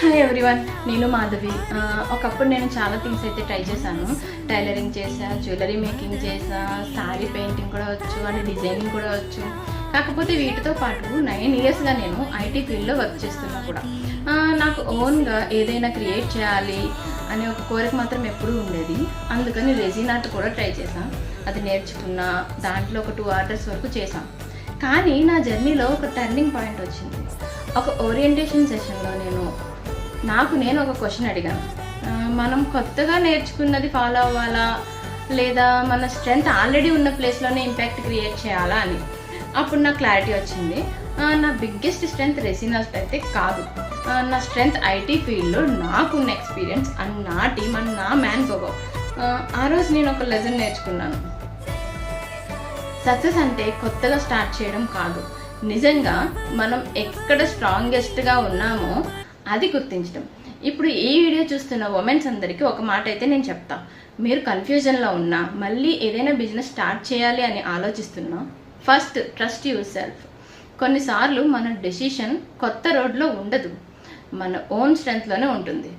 Hi everyone, నేను మాధవి. ఒకప్పుడు నేను చాలా థింగ్స్ అయితే ట్రై చేశాను. టైలరింగ్ చేసా, జ్యువెలరీ మేకింగ్ చేసా, శారీ పెయింటింగ్ కూడా వచ్చు అండ్ డిజైనింగ్ కూడా వచ్చు. కాకపోతే వీటితో పాటు 9 ఇయర్స్గా నేను ఐటీ ఫీల్డ్లో వర్క్ చేస్తున్నా కూడా. నాకు ఓన్గా ఏదైనా క్రియేట్ చేయాలి అనే ఒక కోరిక మాత్రం ఎప్పుడూ ఉండేది. అందుకని రెజిన్ ఆర్ట్ కూడా ట్రై చేశాను. అది నేర్చుకున్నా, దాంట్లో ఒక 2 ఆర్డర్స్ వరకు చేశాను. కానీ నా జర్నీలో ఒక టర్నింగ్ పాయింట్ వచ్చింది. ఒక ఓరియంటేషన్ సెషన్లో నేను ఒక క్వశ్చన్ అడిగాను. మనం కొత్తగా నేర్చుకున్నది ఫాలో అవ్వాలా, లేదా మన స్ట్రెంగ్త్ ఆల్రెడీ ఉన్న ప్లేస్లోనే ఇంపాక్ట్ క్రియేట్ చేయాలా అని. అప్పుడు నాకు క్లారిటీ వచ్చింది. నా బిగ్గెస్ట్ స్ట్రెంగ్త్ రెజిన్ ఆర్ట్ అయితే కాదు. నా స్ట్రెంగ్త్ ఐటీ ఫీల్డ్లో నాకున్న ఎక్స్పీరియన్స్ అండ్ నా టీమ్ అండ్ నా మ్యాన్ పవర్. ఆ రోజు నేను ఒక లెసన్ నేర్చుకున్నాను. సక్సెస్ అంటే కొత్తగా స్టార్ట్ చేయడం కాదు, నిజంగా మనం ఎక్కడ స్ట్రాంగెస్ట్గా ఉన్నామో అది గుర్తించడం. ఇప్పుడు ఈ వీడియో చూస్తున్న ఉమెన్స్ అందరికీ ఒక మాట అయితే నేను చెప్తా. మీరు కన్ఫ్యూజన్లో ఉన్నా, మళ్ళీ ఏదైనా బిజినెస్ స్టార్ట్ చేయాలి అని ఆలోచిస్తున్నా, ఫస్ట్ ట్రస్ట్ యువర్ సెల్ఫ్. కొన్నిసార్లు మన డెసిషన్ కొత్త రోడ్లో ఉండదు, మన ఓన్ స్ట్రెంగ్త్లోనే ఉంటుంది.